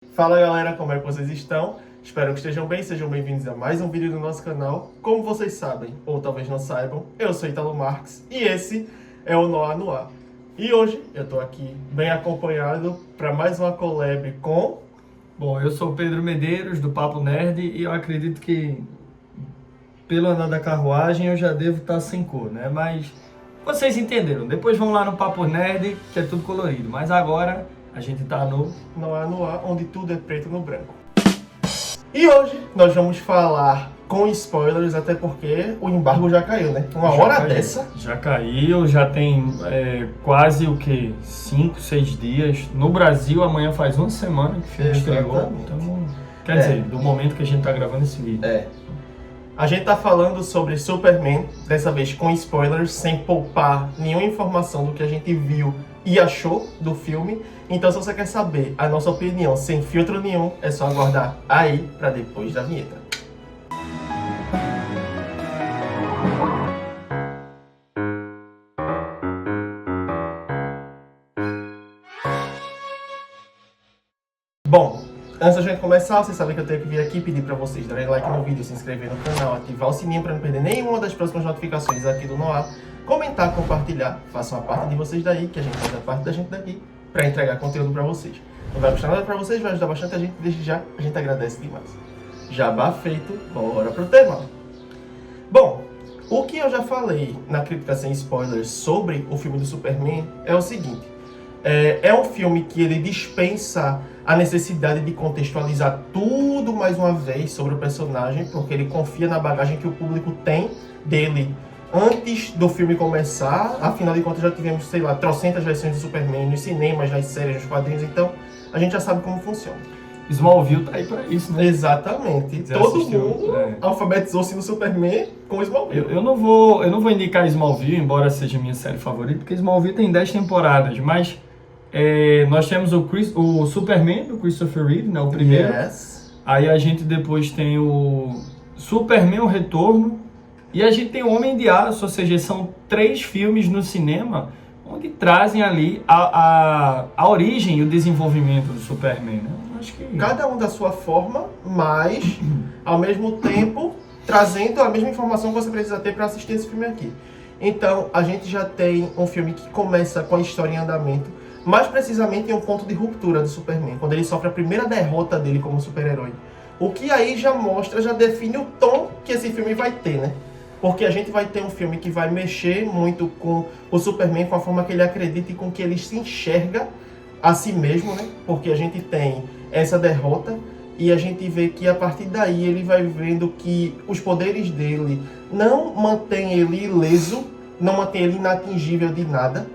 Fala galera, como é que vocês estão? Espero que estejam bem, sejam bem-vindos a mais um vídeo do nosso canal. Como vocês sabem, ou talvez não saibam, eu sou Italo Marques e esse é o Noir no Ar. E hoje eu tô aqui bem acompanhado para mais uma collab com... Bom, eu sou o Pedro Medeiros, do Papo Nerd, e eu acredito que, pelo andar da carruagem, eu já devo estar sem cor, né? Mas vocês entenderam. Depois vão lá no Papo Nerd, que é tudo colorido. Mas agora a gente tá no Noir no Ar, onde tudo é preto no branco. E hoje nós vamos falar com spoilers, até porque o embargo já caiu, né? Uma Já hora caiu. dessa... Já caiu, já tem quase o quê? 5, 6 dias. No Brasil, amanhã faz uma semana que o filme estreou. Exatamente. Então, quer dizer, do momento que a gente tá gravando esse vídeo. A gente tá falando sobre Superman, dessa vez com spoilers, sem poupar nenhuma informação do que a gente viu e achou do filme. Então, se você quer saber a nossa opinião sem filtro nenhum, é só aguardar aí pra depois da vinheta. Bom, antes da gente começar, vocês sabem que eu tenho que vir aqui pedir pra vocês darem like no vídeo, se inscrever no canal, ativar o sininho pra não perder nenhuma das próximas notificações aqui do Noir, comentar, compartilhar, façam a parte de vocês daí, que a gente faz a parte da gente daqui, pra entregar conteúdo pra vocês. Não vai custar nada pra vocês, vai ajudar bastante a gente, desde já a gente agradece demais. Jabá feito, bora pro tema. Bom, o que eu já falei na crítica sem spoilers sobre o filme do Superman é o seguinte. É um filme que ele dispensa a necessidade de contextualizar tudo mais uma vez sobre o personagem, porque ele confia na bagagem que o público tem dele antes do filme começar. Afinal de contas, já tivemos, sei lá, trocentas versões de Superman nos cinemas, nas séries, nos quadrinhos, então a gente já sabe como funciona. Smallville tá aí pra isso, né? Exatamente. Você Todo assistiu, mundo alfabetizou-se no Superman com Smallville. Eu não vou indicar Smallville, embora seja minha série favorita, porque Smallville tem 10 temporadas, mas nós temos o Superman, do Christopher Reeve, né, o primeiro. Yes. Aí a gente depois tem o Superman, o Retorno, e a gente tem o Homem de Aço, ou seja, são 3 filmes no cinema onde trazem ali a origem e o desenvolvimento do Superman, né? Acho que... Cada um da sua forma, mas ao mesmo tempo trazendo a mesma informação que você precisa ter para assistir esse filme aqui. Então, a gente já tem um filme que começa com a história em andamento, mais precisamente em um ponto de ruptura do Superman, quando ele sofre a primeira derrota dele como super-herói. O que aí já mostra, já define o tom que esse filme vai ter, né? Porque a gente vai ter um filme que vai mexer muito com o Superman, com a forma que ele acredita e com que ele se enxerga a si mesmo, né? Porque a gente tem essa derrota e a gente vê que a partir daí ele vai vendo que os poderes dele não mantêm ele ileso, não mantêm ele inatingível de nada.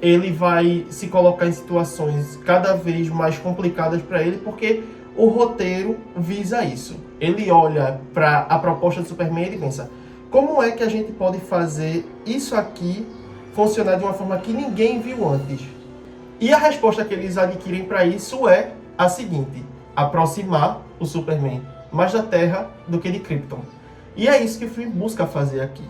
Ele vai se colocar em situações cada vez mais complicadas para ele, porque o roteiro visa isso. Ele olha para a proposta do Superman e ele pensa: como é que a gente pode fazer isso aqui funcionar de uma forma que ninguém viu antes? E a resposta que eles adquirem para isso é a seguinte: aproximar o Superman mais da Terra do que de Krypton. E é isso que o filme busca fazer aqui.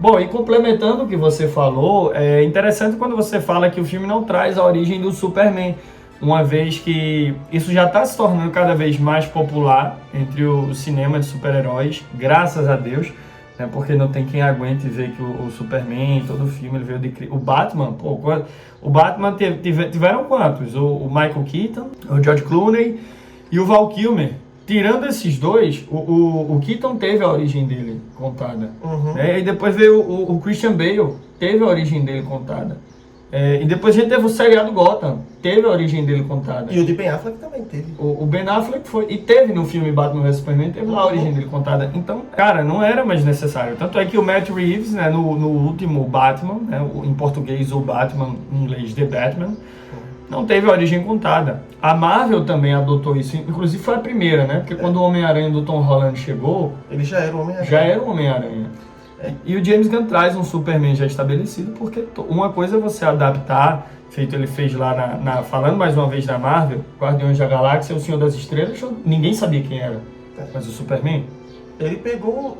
Bom, e complementando o que você falou, é interessante quando você fala que o filme não traz a origem do Superman, uma vez que isso já está se tornando cada vez mais popular entre o cinema de super-heróis, graças a Deus, né, porque não tem quem aguente ver que o Superman, todo o filme, ele veio de... O Batman, pô, o Batman tiveram quantos? O Michael Keaton, o George Clooney e o Val Kilmer. Tirando esses dois, o Keaton teve a origem dele contada. Né? E depois veio o Christian Bale, teve a origem dele contada. E depois a gente teve o seriado Gotham, teve a origem dele contada. E o de Ben Affleck também teve. O Ben Affleck foi, e teve no filme Batman vs Superman, teve lá a origem dele contada. Então, cara, não era mais necessário. Tanto é que o Matt Reeves, né, no último Batman, né, em português o Batman, em inglês The Batman, não teve a origem contada. A Marvel também adotou isso, inclusive foi a primeira, né? Porque quando o Homem-Aranha do Tom Holland chegou... Ele já era o Homem-Aranha. Já era o Homem-Aranha. E o James Gunn traz um Superman já estabelecido, porque uma coisa é você adaptar, feito ele fez lá falando mais uma vez da Marvel, Guardiões da Galáxia, o Senhor das Estrelas, ninguém sabia quem era. Mas o Superman... Ele pegou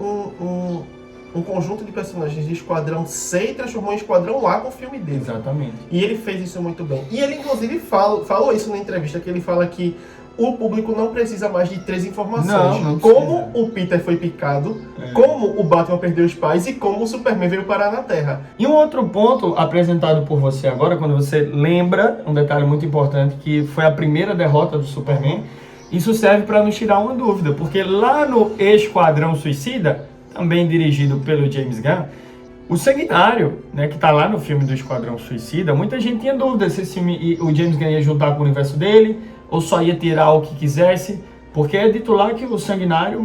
um conjunto de personagens de Esquadrão C e transformou em Esquadrão A com o filme dele. Exatamente. E ele fez isso muito bem. E ele, inclusive, falou isso na entrevista, que ele fala que o público não precisa mais de 3 informações. Não como o Peter foi picado, como o Batman perdeu os pais e como o Superman veio parar na Terra. E um outro ponto apresentado por você agora, quando você lembra, um detalhe muito importante, que foi a primeira derrota do Superman, isso serve para nos tirar uma dúvida, porque lá no Esquadrão Suicida, também dirigido pelo James Gunn, o Sanguinário, né, que está lá no filme do Esquadrão Suicida, muita gente tinha dúvida se esse filme, o James Gunn ia juntar com o universo dele, ou só ia tirar o que quisesse, porque é dito lá que o Sanguinário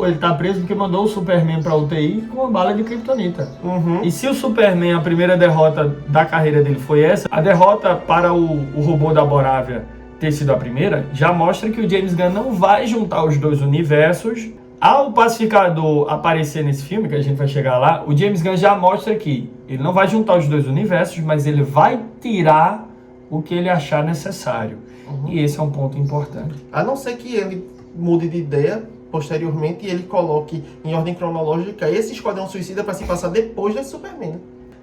ele tá preso porque mandou o Superman pra UTI com uma bala de kryptonita. E se o Superman, a primeira derrota da carreira dele foi essa, a derrota para o robô da Borávia ter sido a primeira, já mostra que o James Gunn não vai juntar os dois universos. Ao Pacificador aparecer nesse filme, que a gente vai chegar lá, o James Gunn já mostra que ele não vai juntar os dois universos, mas ele vai tirar o que ele achar necessário. E esse é um ponto importante. A não ser que ele mude de ideia posteriormente e ele coloque em ordem cronológica esse Esquadrão Suicida para se passar depois desse Superman.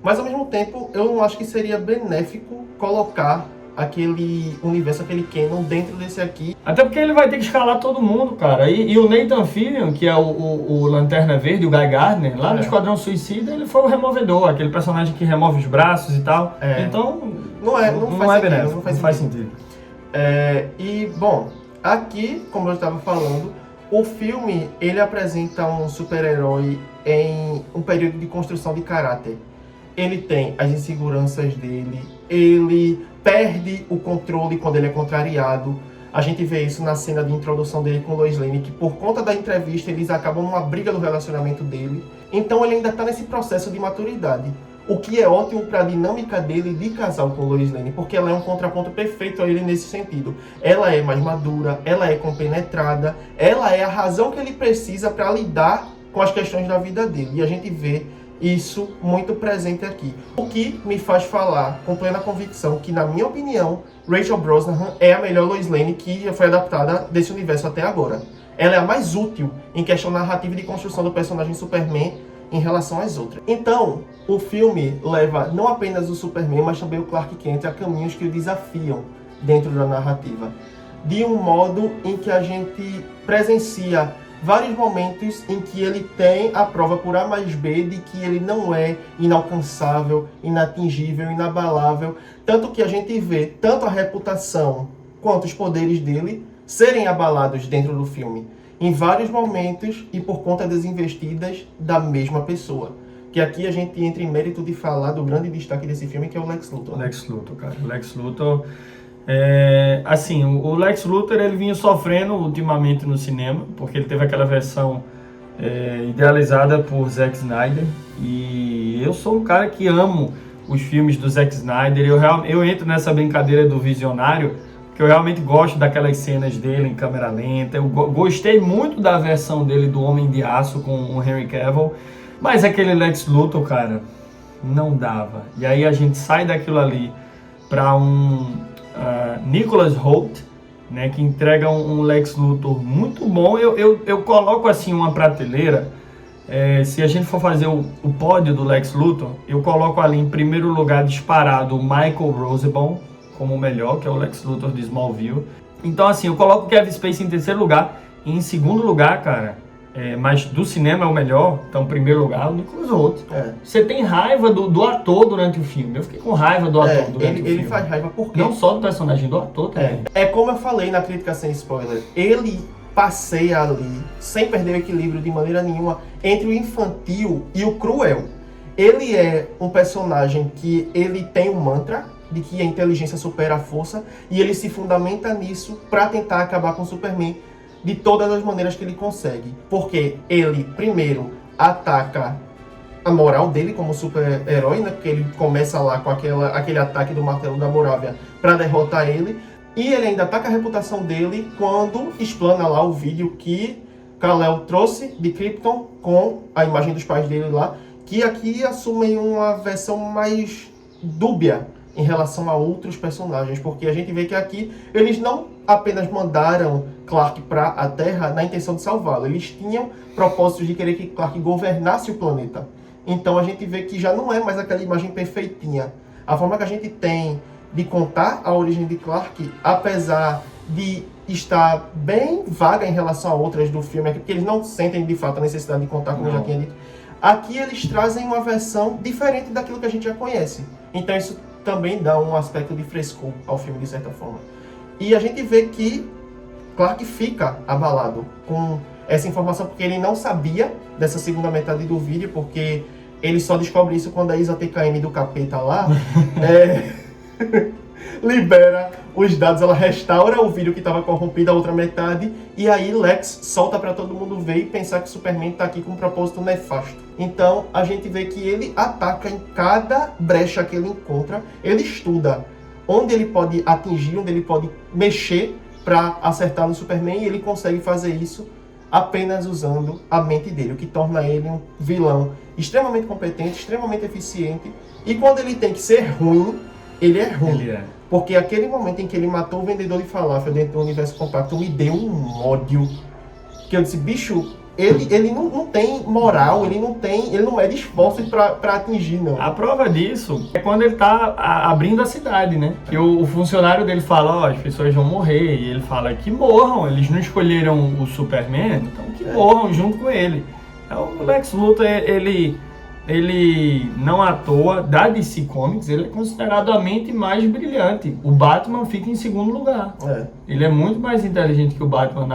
Mas ao mesmo tempo, eu não acho que seria benéfico colocar aquele universo, aquele canon dentro desse aqui. Até porque ele vai ter que escalar todo mundo, cara. E o Nathan Fillion, que é o Lanterna Verde, o Guy Gardner, lá no Esquadrão Suicida, ele foi o removedor, aquele personagem que remove os braços e tal. Então, não faz sentido. E, bom, aqui, como eu estava falando, o filme, ele apresenta um super-herói em um período de construção de caráter. Ele tem as inseguranças dele, ele perde o controle quando ele é contrariado. A gente vê isso na cena de introdução dele com Lois Lane, que por conta da entrevista eles acabam numa briga do relacionamento dele. Então ele ainda está nesse processo de maturidade. O que é ótimo para a dinâmica dele de casal com Lois Lane, porque ela é um contraponto perfeito a ele nesse sentido. Ela é mais madura, ela é compenetrada, ela é a razão que ele precisa para lidar com as questões da vida dele. E a gente vê isso muito presente aqui. O que me faz falar com plena convicção que, na minha opinião, Rachel Brosnahan é a melhor Lois Lane que já foi adaptada desse universo até agora. Ela é a mais útil em questão narrativa e de construção do personagem Superman em relação às outras. Então, o filme leva não apenas o Superman, mas também o Clark Kent a caminhos que o desafiam dentro da narrativa, de um modo em que a gente presencia vários momentos em que ele tem a prova por A mais B de que ele não é inalcançável, inatingível, inabalável, tanto que a gente vê tanto a reputação quanto os poderes dele serem abalados dentro do filme, em vários momentos e por conta das investidas da mesma pessoa. Que aqui a gente entra em mérito de falar do grande destaque desse filme, que é o Lex Luthor. Lex Luthor, cara. Lex Luthor... assim, o Lex Luthor ele vinha sofrendo ultimamente no cinema, porque ele teve aquela versão idealizada por Zack Snyder, e eu sou um cara que amo os filmes do Zack Snyder. Eu entro nessa brincadeira do visionário, que eu realmente gosto daquelas cenas dele em câmera lenta. Eu gostei muito da versão dele do Homem de Aço com o Henry Cavill, mas aquele Lex Luthor, cara, não dava. E aí a gente sai daquilo ali para Nicholas Hoult, né, que entrega um Lex Luthor muito bom. Eu coloco assim uma prateleira, se a gente for fazer o pódio do Lex Luthor, eu coloco ali em primeiro lugar disparado o Michael Rosenbaum como o melhor, que é o Lex Luthor de Smallville. Então assim, eu coloco o Kevin Spacey em terceiro lugar, e em segundo lugar, cara, mas do cinema é o melhor, então em primeiro lugar o Nicholas Hoult. Você tem raiva do ator durante o filme. Eu fiquei com raiva do ator durante o filme. Ele faz raiva porque... Não só do personagem, do ator também. É como eu falei na crítica sem spoiler, ele passeia ali, sem perder o equilíbrio de maneira nenhuma, entre o infantil e o cruel. Ele é um personagem que ele tem um mantra de que a inteligência supera a força, e ele se fundamenta nisso para tentar acabar com o Superman de todas as maneiras que ele consegue. Porque ele, primeiro, ataca a moral dele como super-herói, né? Porque ele começa lá com aquele ataque do martelo da Borávia para derrotar ele. E ele ainda ataca a reputação dele quando explana lá o vídeo que Kal-El trouxe de Krypton com a imagem dos pais dele lá, que aqui assumem uma versão mais dúbia em relação a outros personagens, porque a gente vê que aqui eles não apenas mandaram Clark para a Terra na intenção de salvá-lo, eles tinham propósitos de querer que Clark governasse o planeta. Então a gente vê que já não é mais aquela imagem perfeitinha. A forma que a gente tem de contar a origem de Clark, apesar de está bem vaga em relação a outras do filme, porque eles não sentem de fato a necessidade de contar, como eu já tinha dito. Aqui eles trazem uma versão diferente daquilo que a gente já conhece. Então isso também dá um aspecto de frescor ao filme, de certa forma. E a gente vê que Clark fica abalado com essa informação, porque ele não sabia dessa segunda metade do vídeo, porque ele só descobre isso quando a Isa TKM do capeta lá libera os dados, ela restaura o vídeo que estava corrompido, a outra metade, e aí Lex solta para todo mundo ver e pensar que Superman está aqui com um propósito nefasto. Então a gente vê que ele ataca em cada brecha que ele encontra, ele estuda onde ele pode atingir, onde ele pode mexer para acertar no Superman, e ele consegue fazer isso apenas usando a mente dele, o que torna ele um vilão extremamente competente, extremamente eficiente, e quando ele tem que ser ruim, ele é ruim. Ele é. Porque aquele momento em que ele matou o vendedor de falafel dentro do universo compacto me deu um ódio. Que eu disse, bicho, ele não tem moral, ele não é de esforço pra atingir, não. A prova disso é quando ele tá abrindo a cidade, né? Que o funcionário dele fala, ó, as pessoas vão morrer. E ele fala que morram, eles não escolheram o Superman, então que morram junto com ele. Então o Lex Luthor, ele não à toa, da DC Comics, ele é considerado a mente mais brilhante. O Batman fica em segundo lugar. Ele é muito mais inteligente que o Batman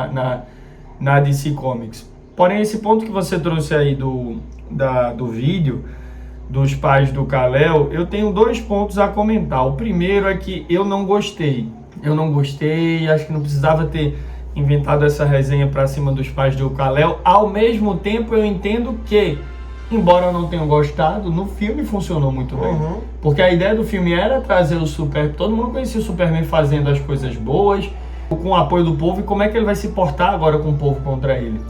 na DC Comics. Porém, esse ponto que você trouxe aí do vídeo, dos pais do Kal-El, eu tenho 2 pontos a comentar. O primeiro é que eu não gostei. Acho que não precisava ter inventado essa resenha pra cima dos pais do Kal-El. Ao mesmo tempo, eu entendo que, embora eu não tenha gostado, no filme funcionou muito bem. Porque a ideia do filme era trazer o Superman. Todo mundo conhecia o Superman fazendo as coisas boas, com o apoio do povo, e como é que ele vai se portar agora com o povo contra ele.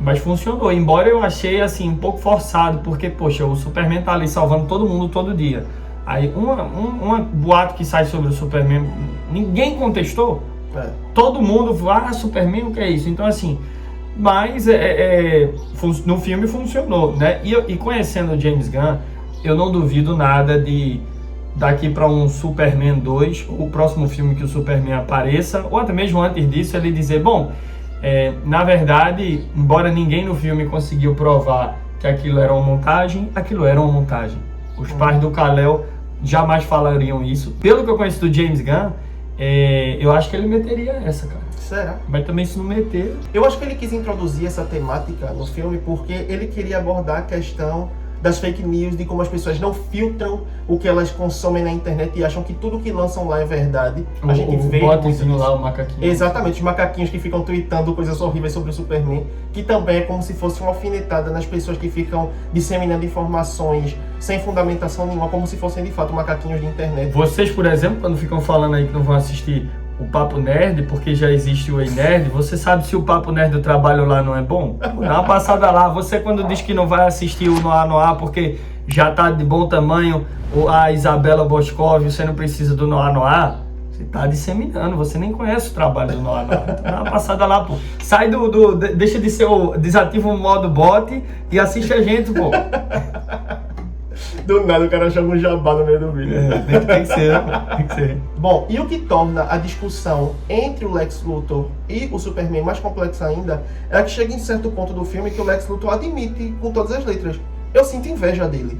Mas funcionou, embora eu achei assim um pouco forçado, porque, poxa, o Superman tá ali salvando todo mundo todo dia. Aí uma boato que sai sobre o Superman, ninguém contestou. Todo mundo fala, Superman, o que é isso? Então assim, mas no filme funcionou, né? E conhecendo o James Gunn, eu não duvido nada de daqui para um Superman 2, o próximo filme que o Superman apareça, ou até mesmo antes disso, ele dizer, bom, na verdade, embora ninguém no filme conseguiu provar que aquilo era uma montagem, aquilo era uma montagem. Os pais do Kal-El jamais falariam isso. Pelo que eu conheço do James Gunn, eu acho que ele meteria essa, cara. Será? Mas também se não meter... Eu acho que ele quis introduzir essa temática no filme porque ele queria abordar a questão das fake news, de como as pessoas não filtram o que elas consomem na internet e acham que tudo que lançam lá é verdade. A gente vê o botezinho lá, o macaquinho. Exatamente, os macaquinhos que ficam tweetando coisas horríveis sobre o Superman, que também é como se fosse uma alfinetada nas pessoas que ficam disseminando informações sem fundamentação nenhuma, como se fossem de fato macaquinhos de internet. Vocês, por exemplo, quando ficam falando aí que não vão assistir o Papo Nerd, porque já existe o Ei Nerd, você sabe se o Papo Nerd do trabalho lá não é bom? Dá uma passada lá. Você quando diz que não vai assistir o Noir porque já tá de bom tamanho a Isabela Boscov, você não precisa do Noir, você tá disseminando, você nem conhece o trabalho do Noir. Então dá uma passada lá, pô. Sai deixa de ser desativa o modo bot e assiste a gente, pô. Do nada o cara chama um jabá no meio do vídeo. Tem que ser, tem que ser. Bom, e o que torna a discussão entre o Lex Luthor e o Superman mais complexa ainda é que chega em certo ponto do filme que o Lex Luthor admite com todas as letras: eu sinto inveja dele.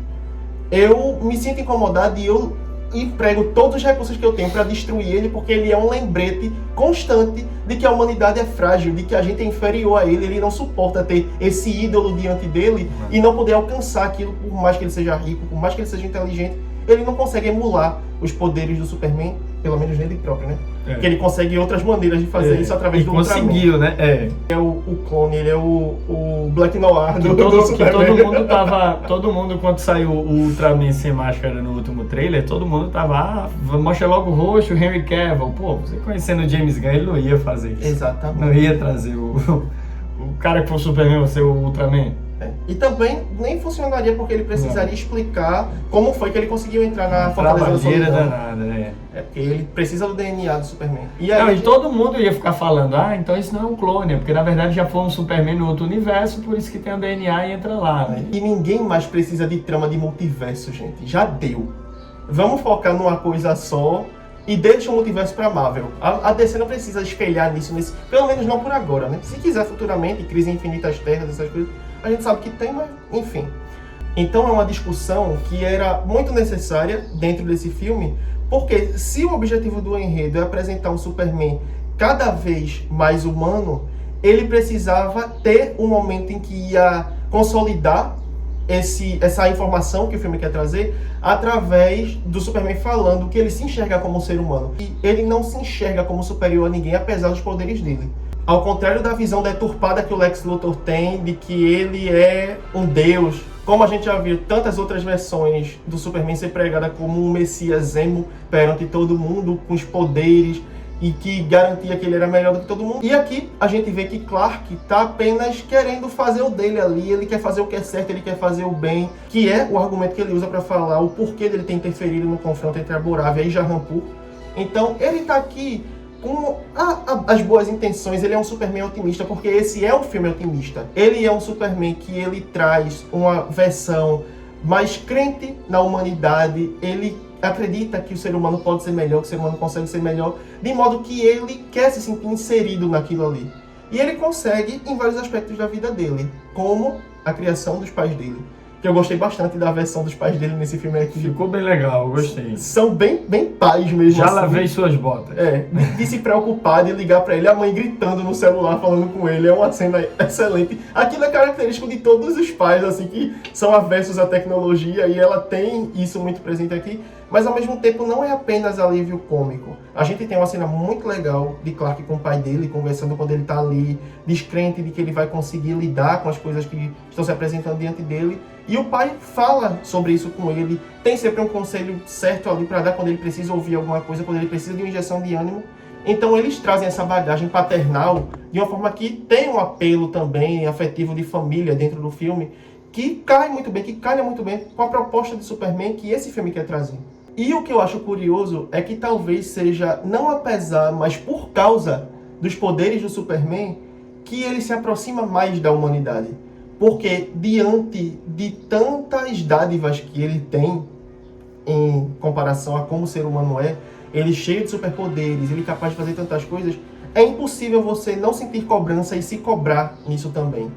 Eu me sinto incomodado e eu emprego todos os recursos que eu tenho para destruir ele, porque ele é um lembrete constante de que a humanidade é frágil, de que a gente é inferior a ele não suporta ter esse ídolo diante dele e não poder alcançar aquilo, por mais que ele seja rico, por mais que ele seja inteligente, ele não consegue emular os poderes do Superman, pelo menos nele próprio, né? Porque ele consegue outras maneiras de fazer isso através do Ultraman. Conseguiu, né? É o clone, ele é o Black Noir do Superman. Todo mundo, quando saiu o Ultraman sem máscara no último trailer, todo mundo tava, mostra logo o rosto, o Henry Cavill. Pô, você conhecendo o James Gunn, ele não ia fazer isso. Exatamente. Não ia trazer o cara que for o Superman, você o Ultraman. E também nem funcionaria porque ele precisaria explicar como foi que ele conseguiu entrar na Fortaleza da Solidão. Danada, porque ele precisa do DNA do Superman. E aí e todo mundo ia ficar falando, então isso não é um clone, porque na verdade já foi um Superman no outro universo, por isso que tem o DNA e entra lá. Né? E ninguém mais precisa de trama de multiverso, gente. Já deu. Vamos focar numa coisa só e deixa o multiverso pra Marvel. A DC não precisa espelhar nisso, pelo menos não por agora, né? Se quiser futuramente, Crise em Infinitas Terras, essas coisas, a gente sabe que tem, mas enfim. Então é uma discussão que era muito necessária dentro desse filme, porque se o objetivo do enredo é apresentar um Superman cada vez mais humano, ele precisava ter um momento em que ia consolidar essa informação que o filme quer trazer através do Superman falando que ele se enxerga como um ser humano. E ele não se enxerga como superior a ninguém, apesar dos poderes dele. Ao contrário da visão deturpada que o Lex Luthor tem de que ele é um deus, como a gente já viu tantas outras versões do Superman ser pregada como um messias emo perante todo mundo, com os poderes, e que garantia que ele era melhor do que todo mundo. E aqui a gente vê que Clark está apenas querendo fazer o dele ali, ele quer fazer o que é certo, ele quer fazer o bem, que é o argumento que ele usa para falar o porquê dele ter interferido no confronto entre a Boravia e Jahanpur. Então ele está aqui com as boas intenções, ele é um Superman otimista, porque esse é um filme otimista. Ele é um Superman que ele traz uma versão mais crente na humanidade, ele acredita que o ser humano pode ser melhor, que o ser humano consegue ser melhor, de modo que ele quer se sentir inserido naquilo ali. E ele consegue em vários aspectos da vida dele, como a criação dos pais dele. Que eu gostei bastante da versão dos pais dele nesse filme aqui. Ficou bem legal, eu gostei. São bem pais mesmo. Já assim. lavei suas botas. De se preocupar, de ligar pra ele, a mãe gritando no celular, falando com ele, é uma cena excelente. Aquilo é característico de todos os pais, assim, que são avessos à tecnologia, e ela tem isso muito presente aqui, mas ao mesmo tempo não é apenas alívio cômico. A gente tem uma cena muito legal de Clark com o pai dele, conversando quando ele tá ali, descrente de que ele vai conseguir lidar com as coisas que estão se apresentando diante dele. E o pai fala sobre isso com ele, tem sempre um conselho certo ali para dar quando ele precisa ouvir alguma coisa, quando ele precisa de uma injeção de ânimo. Então eles trazem essa bagagem paternal de uma forma que tem um apelo também afetivo de família dentro do filme, que cai muito bem, que calha muito bem com a proposta de Superman que esse filme quer trazer. E o que eu acho curioso é que talvez seja, não apesar, mas por causa dos poderes do Superman, que ele se aproxima mais da humanidade. Porque diante de tantas dádivas que ele tem em comparação a como o ser humano é, ele cheio de superpoderes, ele capaz de fazer tantas coisas, é impossível você não sentir cobrança e se cobrar nisso também.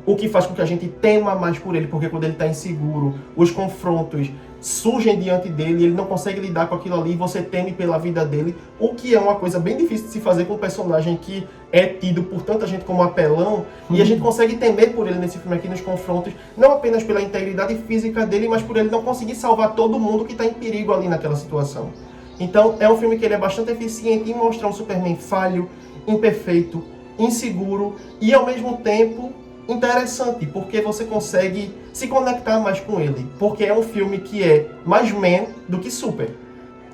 O que faz com que a gente tema mais por ele, porque quando ele está inseguro, os confrontos surgem diante dele, ele não consegue lidar com aquilo ali e você teme pela vida dele, o que é uma coisa bem difícil de se fazer com um personagem que é tido por tanta gente como apelão, e a gente consegue temer por ele nesse filme aqui nos confrontos, não apenas pela integridade física dele, mas por ele não conseguir salvar todo mundo que está em perigo ali naquela situação. Então é um filme que ele é bastante eficiente em mostrar um Superman falho, imperfeito, inseguro e ao mesmo tempo interessante, porque você consegue se conectar mais com ele, porque é um filme que é mais man do que super.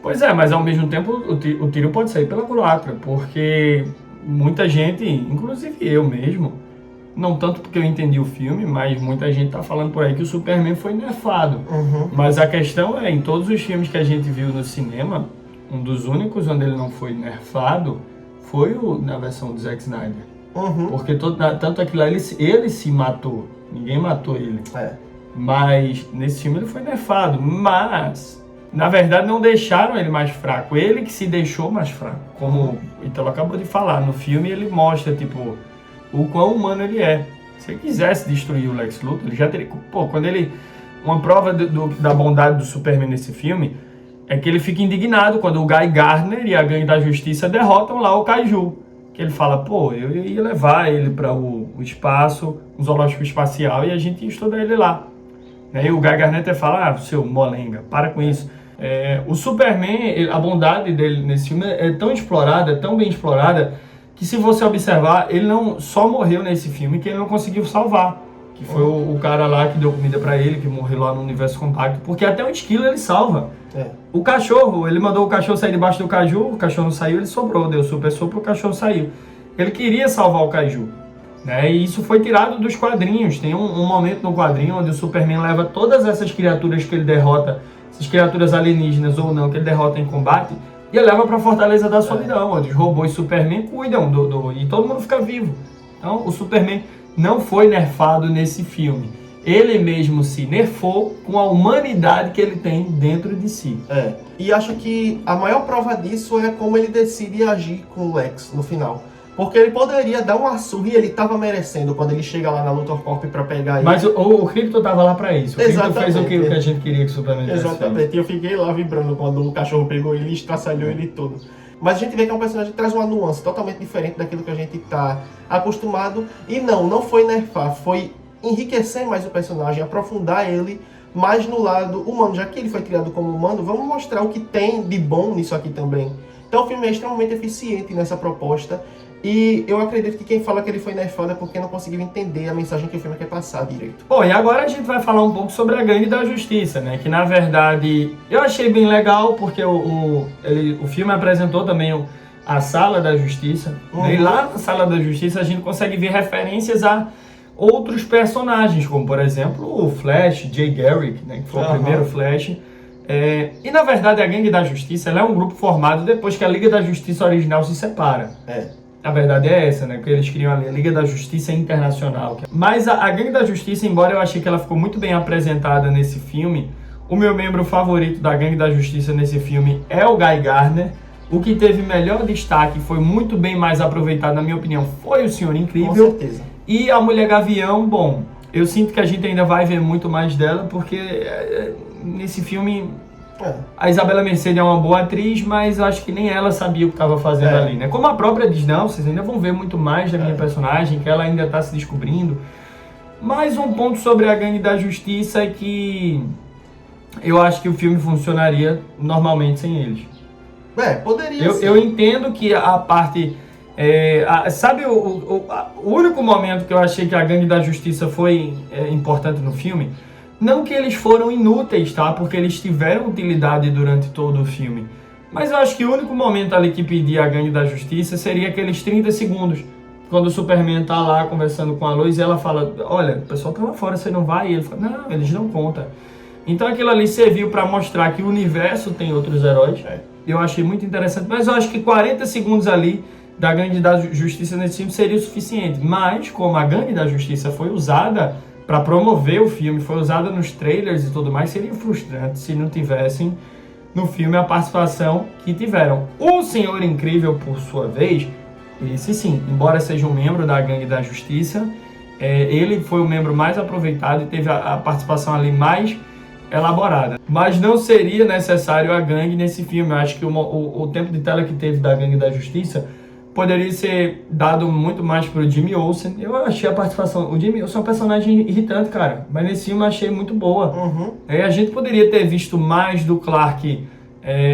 Pois é, mas ao mesmo tempo o tiro pode sair pela culatra, porque muita gente, inclusive eu mesmo, não tanto porque eu entendi o filme, mas muita gente tá falando por aí que o Superman foi nerfado. Mas a questão é, em todos os filmes que a gente viu no cinema, um dos únicos onde ele não foi nerfado foi na versão do Zack Snyder. Porque tanto aquilo lá, ele se matou, ninguém matou ele. Mas nesse filme ele foi nerfado, mas na verdade não deixaram ele mais fraco, ele que se deixou mais fraco. Como o Italo acabou de falar, no filme ele mostra tipo o quão humano ele é. Se ele quisesse destruir o Lex Luthor, ele já teria... quando ele... Uma prova da bondade do Superman nesse filme é que ele fica indignado quando o Guy Gardner e a Gangue da Justiça derrotam lá o Kaiju. Que ele fala, eu ia levar ele para o espaço, um zoológico espacial, e a gente ia estudar ele lá. E o Guy Gardner até fala, seu molenga, para com isso. O Superman, a bondade dele nesse filme é tão explorada, tão bem explorada, que se você observar, ele não só morreu nesse filme, que ele não conseguiu salvar. Que foi o cara lá que deu comida pra ele, que morreu lá no Universo Compacto, porque até o esquilo ele salva. O cachorro, ele mandou o cachorro sair debaixo do caju, o cachorro não saiu, ele sobrou, deu super sopro, o cachorro saiu. Ele queria salvar o caju, e isso foi tirado dos quadrinhos. Tem um momento no quadrinho onde o Superman leva todas essas criaturas que ele derrota, essas criaturas alienígenas ou não, que ele derrota em combate, e ele leva pra Fortaleza da Solidão, onde os robôs Superman cuidam e todo mundo fica vivo. Então o Superman não foi nerfado nesse filme. ele mesmo se nerfou com a humanidade que ele tem dentro de si. E acho que a maior prova disso é como ele decide agir com o Lex no final. Porque ele poderia dar uma surra e ele tava merecendo quando ele chega lá na Luthor Corp pra pegar ele. Mas o Krypto tava lá pra isso. O Krypto fez o que a gente queria que o Superman fizesse. Exatamente. E eu fiquei lá vibrando quando o cachorro pegou ele e estraçalhou ele todo. Mas a gente vê que é um personagem que traz uma nuance totalmente diferente daquilo que a gente tá acostumado. E não foi nerfar, foi enriquecer mais o personagem, aprofundar ele mais no lado humano. Já que ele foi criado como humano, vamos mostrar o que tem de bom nisso aqui também. Então o filme é extremamente eficiente nessa proposta. E eu acredito que quem fala que ele foi nerfado é porque não conseguiu entender a mensagem que o filme quer passar direito. Bom, e agora a gente vai falar um pouco sobre a Gangue da Justiça, né? Que na verdade eu achei bem legal, porque o filme apresentou também a Sala da Justiça. E lá na Sala da Justiça a gente consegue ver referências a outros personagens, como por exemplo o Flash, Jay Garrick, né? Que foi o primeiro Flash. E na verdade a Gangue da Justiça ela é um grupo formado depois que a Liga da Justiça original se separa. A verdade é essa, né? Porque eles criam a Liga da Justiça Internacional. Mas a Gangue da Justiça, embora eu achei que ela ficou muito bem apresentada nesse filme, o meu membro favorito da Gangue da Justiça nesse filme é o Guy Gardner. O que teve melhor destaque, foi muito bem mais aproveitado, na minha opinião, foi o Senhor Incrível. Com certeza. E a Mulher Gavião, bom, eu sinto que a gente ainda vai ver muito mais dela, porque nesse filme... A Isabela Mercedes é uma boa atriz, mas eu acho que nem ela sabia o que estava fazendo ali, né? Como a própria diz, não, vocês ainda vão ver muito mais da minha personagem, que ela ainda está se descobrindo. Mais um ponto sobre a Gangue da Justiça é que eu acho que o filme funcionaria normalmente sem eles. Poderia ser. Eu entendo que a parte... sabe o único momento que eu achei que a Gangue da Justiça foi importante no filme? Não que eles foram inúteis, tá? Porque eles tiveram utilidade durante todo o filme. Mas eu acho que o único momento ali que pedia a Gangue da Justiça seria aqueles 30 segundos. Quando o Superman tá lá conversando com a Lois e ela fala, olha, o pessoal tá lá fora, você não vai? E ele fala, não, eles não contam. Então aquilo ali serviu para mostrar que o universo tem outros heróis. Eu achei muito interessante. Mas eu acho que 40 segundos ali da Gangue da Justiça nesse filme seria o suficiente. Mas como a Gangue da Justiça foi usada para promover o filme, foi usada nos trailers e tudo mais, seria frustrante se não tivessem no filme a participação que tiveram. O Senhor Incrível, por sua vez, esse sim, embora seja um membro da Gangue da Justiça, ele foi o membro mais aproveitado e teve a participação ali mais elaborada. Mas não seria necessário a gangue nesse filme. Eu acho que o tempo de tela que teve da Gangue da Justiça poderia ser dado muito mais pro Jimmy Olsen. Eu achei a participação... O Jimmy Olsen é um personagem irritante, cara. Mas nesse filme eu achei muito boa. A gente poderia ter visto mais do Clark.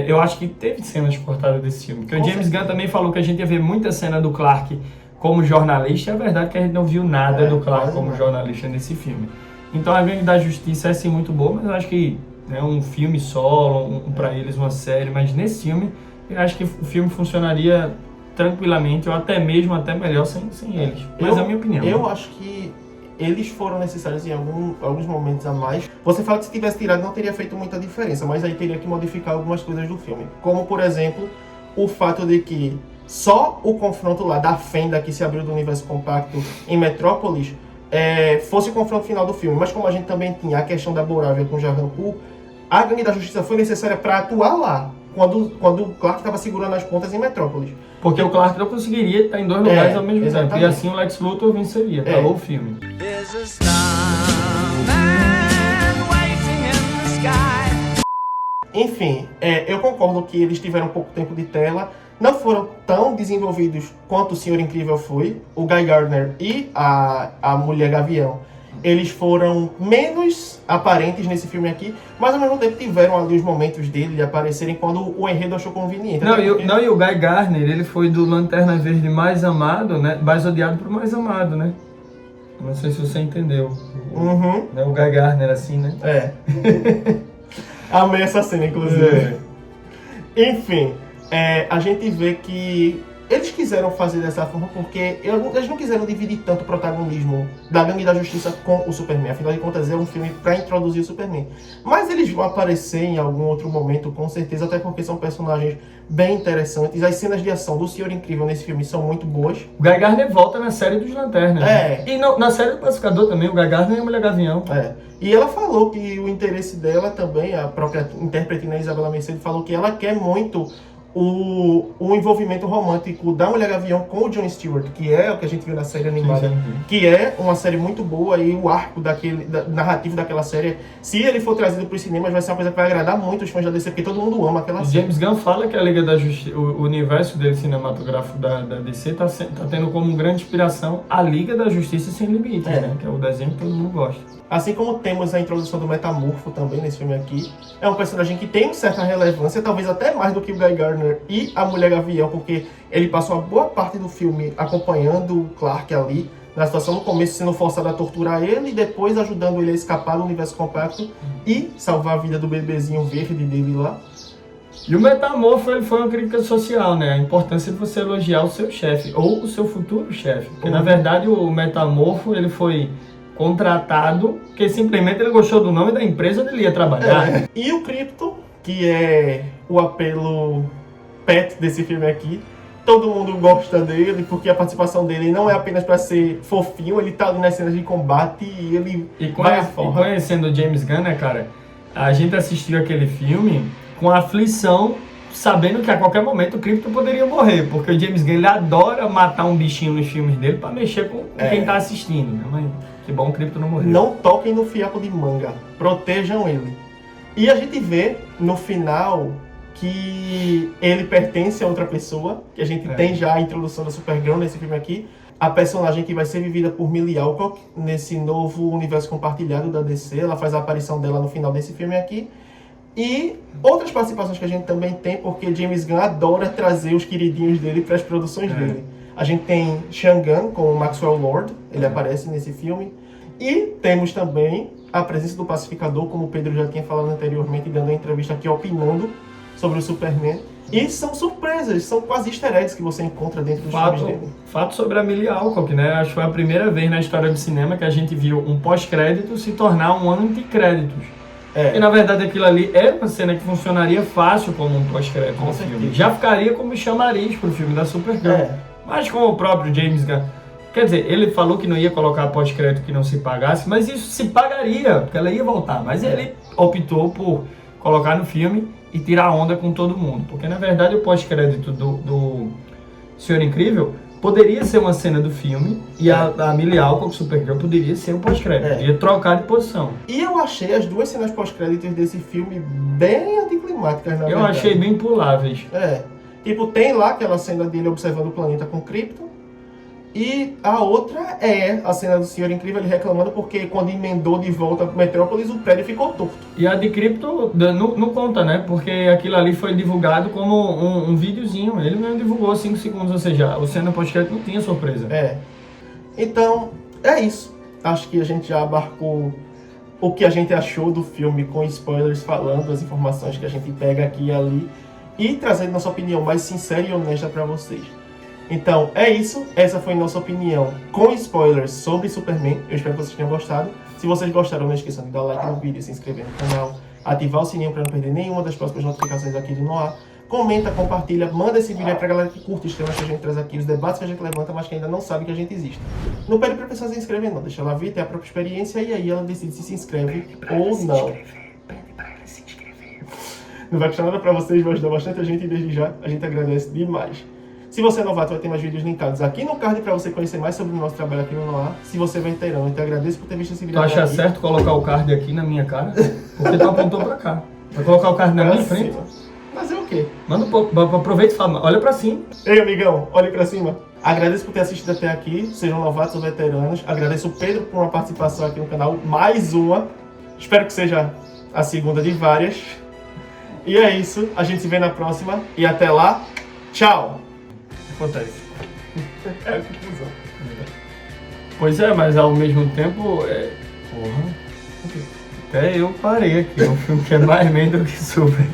Eu acho que teve cenas cortadas desse filme. Porque o James Gunn também falou que a gente ia ver muita cena do Clark como jornalista. E a verdade é que a gente não viu nada do Clark como jornalista nesse filme. Então a Gangue da Justiça é sim muito boa. Mas eu acho que um filme solo, pra eles uma série. Mas nesse filme, eu acho que o filme funcionaria tranquilamente, ou até melhor sem eles. Mas é a minha opinião. Eu acho que eles foram necessários em alguns momentos a mais. Você fala que se tivesse tirado não teria feito muita diferença, mas aí teria que modificar algumas coisas do filme. Como, por exemplo, o fato de que só o confronto lá da fenda que se abriu do universo compacto em Metrópolis fosse o confronto final do filme. Mas como a gente também tinha a questão da Borávia com Jarrancu, a Gangue da Justiça foi necessária para atuar lá, quando o Clark estava segurando as pontas em Metrópolis. Porque o Clark não conseguiria estar em dois lugares ao mesmo tempo. E assim o Lex Luthor venceria. Acabou o filme. Enfim, eu concordo que eles tiveram pouco tempo de tela. Não foram tão desenvolvidos quanto o Senhor Incrível foi. O Guy Gardner e a Mulher Gavião, eles foram menos aparentes nesse filme aqui, mas ao mesmo tempo tiveram ali os momentos dele de aparecerem quando o enredo achou conveniente. E o Guy Gardner, ele foi do Lanterna Verde mais amado, né? Mais odiado pro mais amado, né? Não sei se você entendeu. Né? O Guy Gardner, assim, né? Amei essa cena, inclusive. Enfim, a gente vê que eles quiseram fazer dessa forma porque eles não quiseram dividir tanto o protagonismo da Gangue da Justiça com o Superman. Afinal de contas, é um filme para introduzir o Superman. Mas eles vão aparecer em algum outro momento, com certeza, até porque são personagens bem interessantes. As cenas de ação do Senhor Incrível nesse filme são muito boas. O Guy Gardner volta na série dos Lanternas. E na série do Pacificador também, o Guy Gardner e a Mulher Gavião. E ela falou que o interesse dela também, a própria intérprete, né, Isabela Mercedes, falou que ela quer muito o envolvimento romântico da Mulher Gavião com o Jon Stewart, que é o que a gente viu na série animada, que é uma série muito boa, e o arco narrativo daquela série, se ele for trazido para os cinemas, vai ser uma coisa que vai agradar muito os fãs da DC, porque todo mundo ama aquela série. James Gunn fala que a Liga da Justiça, o universo dele cinematográfico da DC tá tendo como grande inspiração a Liga da Justiça Sem Limites, né? Que é o desenho que todo mundo gosta. Assim como temos a introdução do Metamorfo também nesse filme aqui. É um personagem que tem certa relevância, talvez até mais do que o Guy Gardner e a Mulher Gavião, porque ele passou a boa parte do filme acompanhando o Clark ali, na situação no começo sendo forçado a torturar ele, e depois ajudando ele a escapar do universo compacto e salvar a vida do bebezinho verde dele lá. E o Metamorfo, ele foi uma crítica social, né? A importância de você elogiar o seu chefe, ou o seu futuro chefe. Porque, na verdade, o Metamorfo, ele foi contratado, porque simplesmente ele gostou do nome da empresa onde ele ia trabalhar. E o Krypto, que é o apelo pet desse filme aqui, todo mundo gosta dele, porque a participação dele não é apenas para ser fofinho, ele tá ali nas cenas de combate e ele vai à forra. E conhecendo o James Gunn, né, cara, a gente assistiu aquele filme com aflição, sabendo que a qualquer momento o Krypto poderia morrer, porque o James Gunn, ele adora matar um bichinho nos filmes dele para mexer com quem tá assistindo, né, mas que bom, o Krypto não morreu. Não toquem no fiapo de manga, protejam ele. E a gente vê no final que ele pertence a outra pessoa, que a gente tem já a introdução da Supergirl nesse filme aqui, a personagem que vai ser vivida por Millie Alcock nesse novo universo compartilhado da DC. Ela faz a aparição dela no final desse filme aqui. E outras participações que a gente também tem, porque James Gunn adora trazer os queridinhos dele para as produções dele. A gente tem Shangan com o Maxwell Lord, ele aparece nesse filme. E temos também a presença do Pacificador, como o Pedro já tinha falado anteriormente, dando uma entrevista aqui opinando sobre o Superman. E são surpresas, são quase easter eggs que você encontra dentro dos filmes dele. Fato sobre a Millie Alcock, né? Acho que foi a primeira vez na história do cinema que a gente viu um pós-crédito se tornar um anti-créditos. E na verdade aquilo ali era uma cena que funcionaria fácil como um pós-crédito no filme. Já ficaria como chamariz pro filme da Supergirl. Mas como o próprio James Gunn, quer dizer, ele falou que não ia colocar pós-crédito que não se pagasse, mas isso se pagaria, porque ela ia voltar. Mas ele optou por colocar no filme e tirar onda com todo mundo. Porque na verdade o pós-crédito do Senhor Incrível poderia ser uma cena do filme e a Millie Alcock, Supergirl, poderia ser um pós-crédito. Ia trocar de posição. E eu achei as duas cenas pós-créditos desse filme bem anticlimáticas, na verdade. Eu achei bem puláveis. Tipo, tem lá aquela cena dele observando o planeta com Krypton. E a outra é a cena do Senhor Incrível, ele reclamando porque quando emendou de volta pro Metrópolis, o prédio ficou torto. E a de Krypton não conta, né? Porque aquilo ali foi divulgado como um videozinho. Ele mesmo divulgou 5 segundos, ou seja, o cena pós-crédito não tinha surpresa. Então, é isso. Acho que a gente já abarcou o que a gente achou do filme, com spoilers falando, as informações que a gente pega aqui e ali, e trazendo nossa opinião mais sincera e honesta para vocês. Então, é isso. Essa foi nossa opinião com spoilers sobre Superman. Eu espero que vocês tenham gostado. Se vocês gostaram, não esqueçam de dar like no vídeo, se inscrever no canal, ativar o sininho para não perder nenhuma das próximas notificações aqui do Noah. Comenta, compartilha, manda esse vídeo aí pra galera que curte os temas que a gente traz aqui, os debates que a gente levanta, mas que ainda não sabe que a gente existe. Não pede pra pessoa se inscrever não, deixa ela vir, ter a própria experiência e aí ela decide se inscreve ou não. Pede pra ela se inscrever. Não vai custar nada pra vocês, vai ajudar bastante a gente e desde já a gente agradece demais. Se você é novato, vai ter mais vídeos linkados aqui no card para você conhecer mais sobre o nosso trabalho aqui no Noah. Se você é veterano, eu te agradeço por ter visto esse vídeo. Tu acha certo colocar o card aqui na minha cara? Porque tu apontou pra cá. Vai colocar o card na minha frente? Fazer o quê? Manda aproveita e fala, olha pra cima. Ei, amigão, olha pra cima. Agradeço por ter assistido até aqui, sejam novatos ou veteranos. Agradeço o Pedro por uma participação aqui no canal, mais uma. Espero que seja a segunda de várias. E é isso, a gente se vê na próxima e até lá, tchau! Acontece. É a conclusão. Pois é, mas ao mesmo tempo, porra, até eu parei aqui, é um filme que é mais meio do que super.